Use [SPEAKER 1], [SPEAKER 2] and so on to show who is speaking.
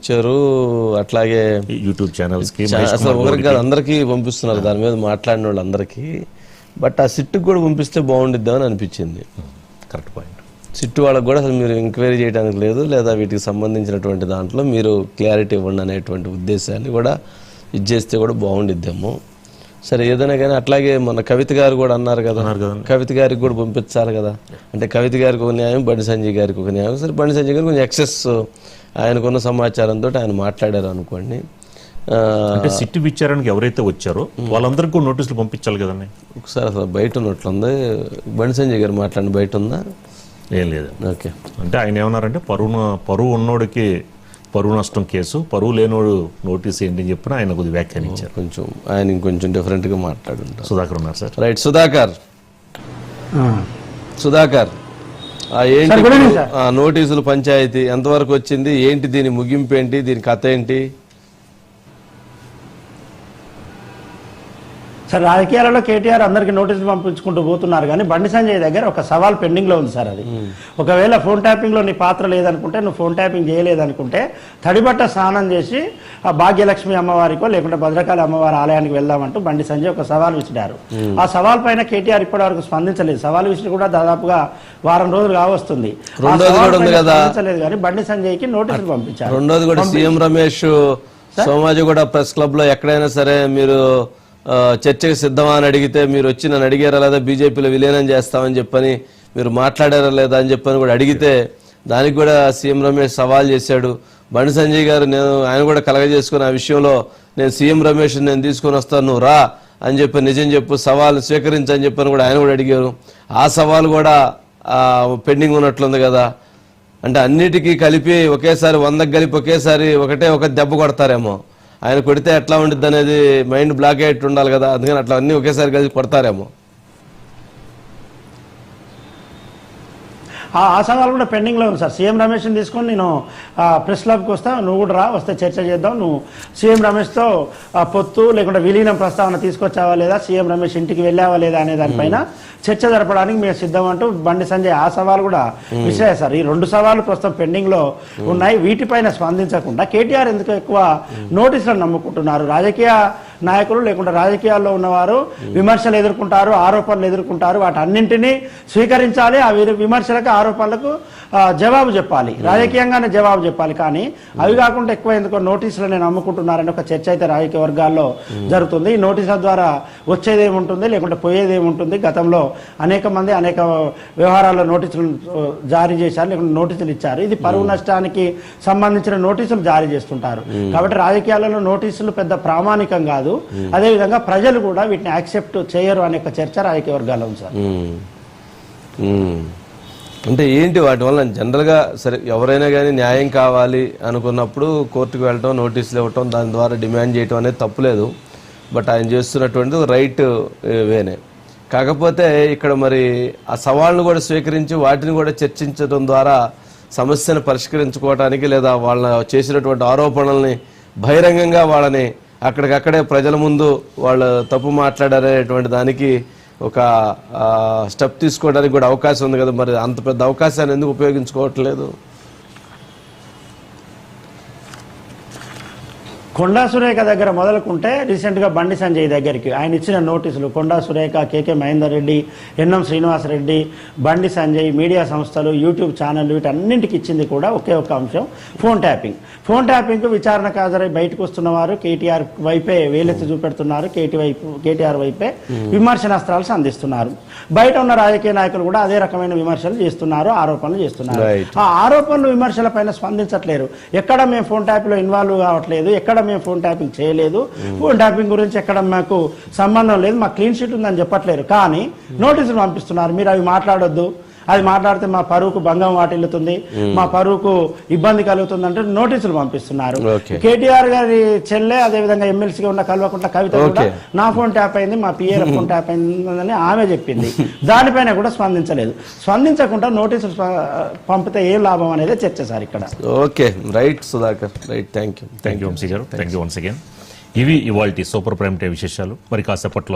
[SPEAKER 1] ఇచ్చారు. అట్లాగే
[SPEAKER 2] YouTube channels కి
[SPEAKER 1] అసలు ఒకరికి కాదు అందరికీ పంపిస్తున్నారు దాని మీద మాట్లాడిన వాళ్ళందరికీ. బట్ ఆ సిట్టుకు కూడా పంపిస్తే బాగుండిద్దామని అనిపించింది.
[SPEAKER 2] Correct point.
[SPEAKER 1] సిట్టు వాళ్ళకి కూడా అసలు మీరు ఎంక్వైరీ చేయడానికి లేదు, లేదా వీటికి సంబంధించినటువంటి దాంట్లో మీరు క్లారిటీ ఇవ్వండి అనేటువంటి ఉద్దేశాన్ని కూడా ఇచ్చేస్తే కూడా బాగుండిద్దేమో. సరే ఏదైనా కానీ అట్లాగే మన కవిత గారు కూడా అన్నారు కదా, కవిత గారికి కూడా పంపించాలి కదా. అంటే కవిత గారికి ఒక న్యాయం, బండి సంజయ్ గారికి ఒక న్యాయం. సరే బండి సంజయ్ గారు కొంచెం ఎక్సెస్ ఆయనకున్న సమాచారంతో ఆయన మాట్లాడారు అనుకోండి.
[SPEAKER 2] అంటే సిట్టు విచారానికి ఎవరైతే వచ్చారో వాళ్ళందరికీ కూడా నోటీసులు పంపించాలి కదండి.
[SPEAKER 1] ఒకసారి అసలు బయట ఉన్నట్లుంది. బండి సంజయ్ గారు మాట్లాడిన బయట ఉందా?
[SPEAKER 2] ఏం లేదు.
[SPEAKER 1] ఓకే.
[SPEAKER 2] అంటే ఆయన ఏమన్నారంటే పరువు ఉన్నోడికి పరువు నష్టం కేసు, పరువు లేనోడు నోటీస్ ఏంటి అని చెప్పిన ఆయన కొద్దిగా వ్యాఖ్యానించారు.
[SPEAKER 1] కొంచెం ఆయన ఇంకొంచెం డిఫరెంట్గా మాట్లాడుంటారు.
[SPEAKER 2] సుధాకర్ ఉన్నారు సార్.
[SPEAKER 1] రైట్ సుధాకర్ ఏంటి నోటీసులు పంచాయతీ ఎంతవరకు వచ్చింది, ఏంటి దీని ముగింపు ఏంటి, దీని కథ ఏంటి?
[SPEAKER 3] సార్ రాజకీయాలలో కేటీఆర్ అందరికీ నోటీసులు పంపించుకుంటూ పోతున్నారు, కానీ బండి సంజయ్ దగ్గర ఒక సవాల్ పెండింగ్లో ఉంది సార్. అది ఒకవేళ ఫోన్ ట్యాపింగ్లో నీ పాత్ర లేదనుకుంటే, నువ్వు ఫోన్ ట్యాపింగ్ చేయలేదనుకుంటే తడిబట్ట స్నానం చేసి ఆ భాగ్యలక్ష్మి అమ్మవారికో లేకుంటే భద్రకాళి అమ్మవారి ఆలయానికి వెళ్దామంటూ బండి సంజయ్ ఒక సవాల్ విసిరారు. ఆ సవాల్ పైన కేటీఆర్ ఇప్పటివరకు స్పందించలేదు. సవాల్ విసిరి కూడా దాదాపుగా వారం రోజులు కావస్తుంది, స్పందించలేదు. కానీ బండి సంజయ్కి నోటీసులు పంపించారు.
[SPEAKER 1] రెండోది కూడా CM Ramesh Somajiguda press club లో ఎక్కడైనా సరే మీరు చర్చకు సిద్ధమా అని అడిగితే మీరు వచ్చి నన్ను అడిగారా లేదా, బీజేపీలో విలీనం చేస్తామని చెప్పని మీరు మాట్లాడారా లేదా అని చెప్పని కూడా అడిగితే దానికి కూడా సీఎం రమేష్ సవాల్ చేశాడు. బండి సంజయ్ గారు ఆయన కూడా కలగజేసుకుని ఆ విషయంలో నేను సీఎం రమేష్ నేను తీసుకొని వస్తాను, నువ్వు రా అని చెప్పి నిజం చెప్పు, సవాల్ స్వీకరించని చెప్పని కూడా ఆయన కూడా అడిగారు. ఆ సవాల్ కూడా పెండింగ్ ఉన్నట్లుంది కదా. అంటే అన్నిటికీ కలిపి ఒకేసారి 100కి కలిపి ఒకేసారి ఒక దెబ్బ కొడతారేమో. ఆయన కొడితే ఎట్లా ఉండిద్ది అనేది మైండ్ బ్లాక్ అయ్యేట్టు ఉండాలి కదా, అందుకని అట్లా అన్నీ ఒకేసారి కలిసి కొడతారేమో.
[SPEAKER 3] ఆ సవాల్ కూడా పెండింగ్లో ఉంది సార్. సీఎం రమేష్ని తీసుకొని నేను ప్రెస్ క్లబ్కి వస్తా, నువ్వు కూడా రా, వస్తే చర్చ చేద్దాం, నువ్వు సీఎం రమేష్తో పొత్తు లేకుంటే విలీనం ప్రస్తావన తీసుకొచ్చావా లేదా, సీఎం రమేష్ ఇంటికి వెళ్ళావా లేదా అనే దానిపైన చర్చ జరపడానికి మేము సిద్ధం అంటూ బండి సంజయ్ ఆ సవాల్ కూడా విసిరారు సార్. ఈ 2 సవాళ్ళు ప్రస్తుతం పెండింగ్లో ఉన్నాయి. వీటిపైన స్పందించకుండా కేటీఆర్ ఎందుకు ఎక్కువ నోటీసులను నమ్ముకుంటున్నారు? రాజకీయ నాయకులు లేకుంటే రాజకీయాల్లో ఉన్నవారు విమర్శలు ఎదుర్కొంటారు, ఆరోపణలు ఎదుర్కొంటారు, వాటి అన్నింటినీ స్వీకరించాలి, ఆ విమర్శలకు ఆరోపణలకు జవాబు చెప్పాలి, రాజకీయంగానే జవాబు చెప్పాలి. కానీ అవి కాకుండా ఎక్కువ ఎందుకో నోటీసులని నమ్ముకుంటున్నారని ఒక చర్చ అయితే రాజకీయ వర్గాల్లో జరుగుతుంది. ఈ నోటీసుల ద్వారా వచ్చేదేముంటుంది లేకుంటే పోయేదేముంటుంది? గతంలో అనేక మంది అనేక వ్యవహారాల్లో నోటీసులు జారీ చేశారు, లేకుంటే నోటీసులు ఇచ్చారు. ఇది పరువు నష్టానికి సంబంధించిన నోటీసులు జారీ చేస్తుంటారు. కాబట్టి రాజకీయాలలో నోటీసులు పెద్ద ప్రామాణికం కాదు. అదేవిధంగా ప్రజలు కూడా వీటిని యాక్సెప్ట్ చేయరు అనే ఒక చర్చ రాజకీయ వర్గాల్లో ఉంది సార్.
[SPEAKER 1] అంటే ఏంటి వాటి వల్ల జనరల్గా సరే ఎవరైనా కానీ న్యాయం కావాలి అనుకున్నప్పుడు కోర్టుకు వెళ్ళటం, నోటీసులు ఇవ్వటం, దాని ద్వారా డిమాండ్ చేయటం అనేది తప్పులేదు. బట్ ఆయన చేస్తున్నటువంటిది రైట్ వేనే. కాకపోతే ఇక్కడ మరి ఆ సవాళ్ళను కూడా స్వీకరించి వాటిని కూడా చర్చించడం ద్వారా సమస్యను పరిష్కరించుకోవడానికి, లేదా వాళ్ళ చేసినటువంటి ఆరోపణల్ని బహిరంగంగా వాళ్ళని అక్కడికక్కడే ప్రజల ముందు వాళ్ళు తప్పు మాట్లాడారనేటువంటి దానికి ఒక స్టెప్ తీసుకోవడానికి కూడా అవకాశం ఉంది కదా. మరి అంత పెద్ద అవకాశాన్ని ఎందుకు ఉపయోగించుకోవట్లేదు?
[SPEAKER 3] కొండా సురేఖ దగ్గర మొదలుకుంటే రీసెంట్గా బండి సంజయ్ దగ్గరికి ఆయన ఇచ్చిన నోటీసులు, కొండా సురేఖ, కేకే మహేందర్ రెడ్డి, ఎన్ఎం శ్రీనివాసరెడ్డి, బండి సంజయ్, మీడియా సంస్థలు, యూట్యూబ్ ఛానళ్ళు, వీటన్నింటికి ఇచ్చింది కూడా ఒకే ఒక అంశం, ఫోన్ ట్యాపింగ్. ఫోన్ ట్యాపింగ్కు విచారణకు హాజరై బయటకు వస్తున్నవారు కేటీఆర్ వైపే వేలెత్తి చూపెడుతున్నారు, కేటీఆర్ వైపే విమర్శనాస్త్రాలు సంధిస్తున్నారు. బయట ఉన్న రాజకీయ నాయకులు కూడా అదే రకమైన విమర్శలు చేస్తున్నారు, ఆరోపణలు చేస్తున్నారు. ఆ ఆరోపణలు విమర్శల పైన స్పందించట్లేరు. ఎక్కడ మేము ఫోన్ ట్యాపింగ్లో ఇన్వాల్వ్ కావట్లేదు, ఎక్కడ మేము ఫోన్ ట్యాపింగ్ చేయలేదు, ఫోన్ ట్యాపింగ్ గురించి ఎక్కడ మాకు సంబంధం లేదు, మాకు క్లీన్ షీట్ ఉందని చెప్పట్లేరు. కానీ నోటీసులు పంపిస్తున్నారు, మీరు అవి మాట్లాడొద్దు, అది మాట్లాడితే మా పరువుకు భంగం వాటిల్లుతుంది, మా పరువుకు ఇబ్బంది కలుగుతుంది అంటే నోటీసులు పంపిస్తున్నారు. కేటీఆర్ గారి చెల్లె, అదేవిధంగా ఎమ్మెల్సీగా ఉన్న కల్వకుంట్ల కవిత కూడా నా ఫోన్ ట్యాప్ అయింది, మా పిఏల ఫోన్ ట్యాప్ అయిందని ఆమె చెప్పింది. దానిపైన కూడా స్పందించలేదు. స్పందించకుండా నోటీసులు పంపితే ఏం లాభం అనేది చర్చ సార్ ఇక్కడ.
[SPEAKER 1] Okay, right Sudhakar, right, thank you
[SPEAKER 2] Vamshi garu, thank you once again. ఇవి ఇవాల్టి సూపర్ ప్రైమ్ డే విశేషాలు. మరి కాసేపట్లో